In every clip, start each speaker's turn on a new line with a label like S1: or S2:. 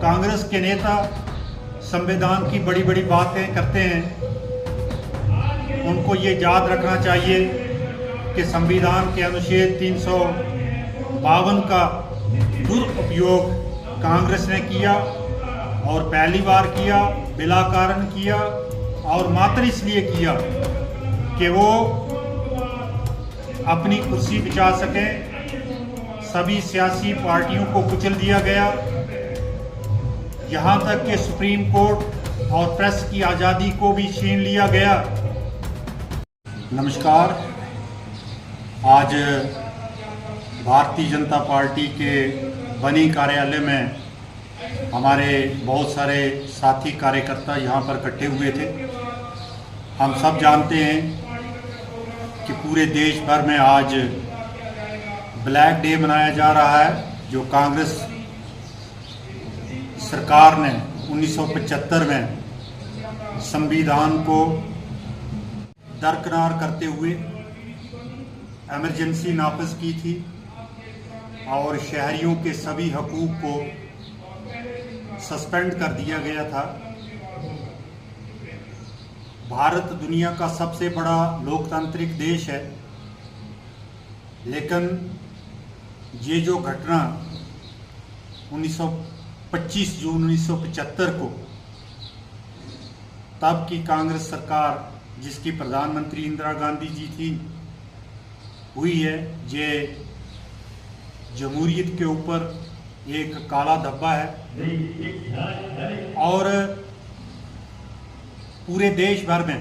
S1: कांग्रेस के नेता संविधान की बड़ी बड़ी बातें करते हैं, उनको ये याद रखना चाहिए कि संविधान के अनुच्छेद 352 का दुरुपयोग कांग्रेस ने किया और पहली बार किया, बिला कारण किया और मात्र इसलिए किया कि वो अपनी कुर्सी बचा सकें। सभी सियासी पार्टियों को कुचल दिया गया, यहाँ तक कि सुप्रीम कोर्ट और प्रेस की आज़ादी को भी छीन लिया गया। नमस्कार। आज भारतीय जनता पार्टी के बनी कार्यालय में हमारे बहुत सारे साथी कार्यकर्ता यहाँ पर इकट्ठे हुए थे। हम सब जानते हैं कि पूरे देश भर में आज ब्लैक डे मनाया जा रहा है, जो कांग्रेस सरकार ने 1975 में संविधान को दरकिनार करते हुए इमरजेंसी नाफिज की थी और शहरियों के सभी हकूक़ को सस्पेंड कर दिया गया था। भारत दुनिया का सबसे बड़ा लोकतांत्रिक देश है, लेकिन ये जो घटना 25 जून 1975 को तब की कांग्रेस सरकार, जिसकी प्रधानमंत्री इंदिरा गांधी जी थी, हुई है, ये जमहूरियत के ऊपर एक काला धब्बा है और पूरे देश भर में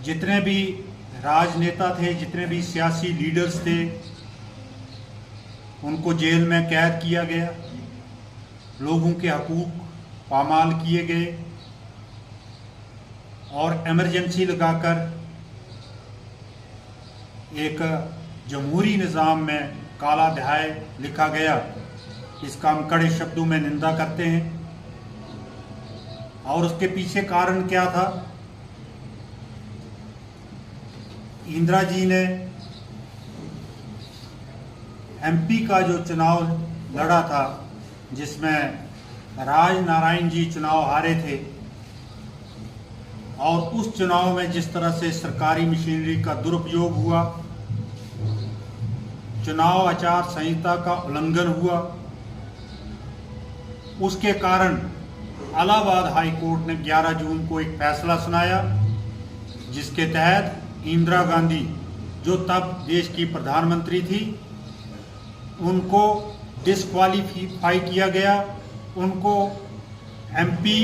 S1: जितने भी राजनेता थे, जितने भी सियासी लीडर्स थे, उनको जेल में कैद किया गया, लोगों के हकूक़ पामाल किए गए और इमरजेंसी लगाकर एक जमहूरी निज़ाम में काला अध्याय लिखा गया। इसका हम कड़े शब्दों में निंदा करते हैं। और उसके पीछे कारण क्या था? इंदिरा जी ने एमपी का जो चुनाव लड़ा था, जिसमें राजनारायण जी चुनाव हारे थे, और उस चुनाव में जिस तरह से सरकारी मशीनरी का दुरुपयोग हुआ, चुनाव आचार संहिता का उल्लंघन हुआ, उसके कारण इलाहाबाद हाई कोर्ट ने 11 जून को एक फैसला सुनाया, जिसके तहत इंदिरा गांधी, जो तब देश की प्रधानमंत्री थी, उनको डिस्क्वालीफाई किया गया। उनको एमपी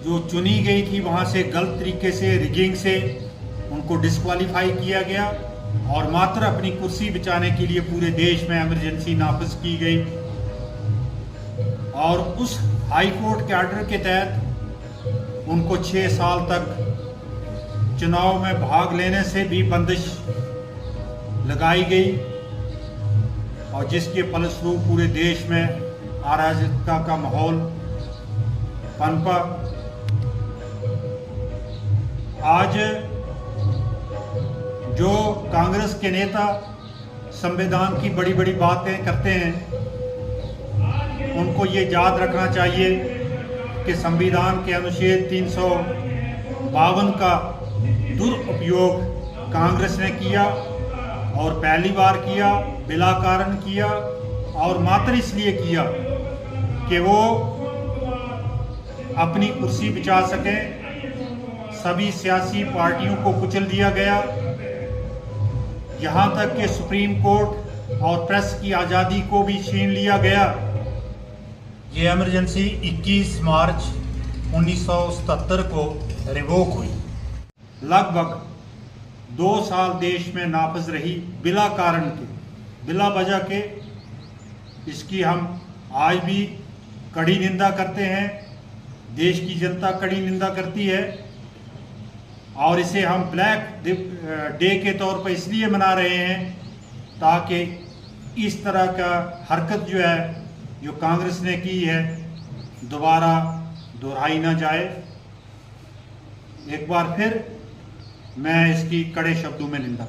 S1: जो चुनी गई थी, वहाँ से गलत तरीके से, रिगिंग से उनको डिस्क्वालीफाई किया गया और मात्र अपनी कुर्सी बचाने के लिए पूरे देश में इमरजेंसी नाफिज की गई। और उस हाई कोर्ट के आर्डर के तहत उनको 6 साल तक चुनाव में भाग लेने से भी बंदिश लगाई गई और जिसके फलस्वरूप पूरे देश में अराजकता का माहौल पनपा। आज जो कांग्रेस के नेता संविधान की बड़ी बड़ी बातें करते हैं, उनको ये याद रखना चाहिए कि संविधान के अनुच्छेद 352 का दुरुपयोग कांग्रेस ने किया और पहली बार किया, बिला कारण किया और मात्र इसलिए किया कि वो अपनी कुर्सी बचा सकें। सभी सियासी पार्टियों को कुचल दिया गया, यहाँ तक कि सुप्रीम कोर्ट और प्रेस की आज़ादी को भी छीन लिया गया। ये इमरजेंसी 21 मार्च 1977 को रिवोक हुई। लगभग 2 साल देश में नाफिज रही बिला कारण के, बिला वजह के। इसकी हम आज भी कड़ी निंदा करते हैं, देश की जनता कड़ी निंदा करती है और इसे हम ब्लैक डे के तौर पर इसलिए मना रहे हैं ताकि इस तरह का हरकत जो है, जो कांग्रेस ने की है, दोबारा दोहराई ना जाए। एक बार फिर मैं इसकी कड़े शब्दों में निंदा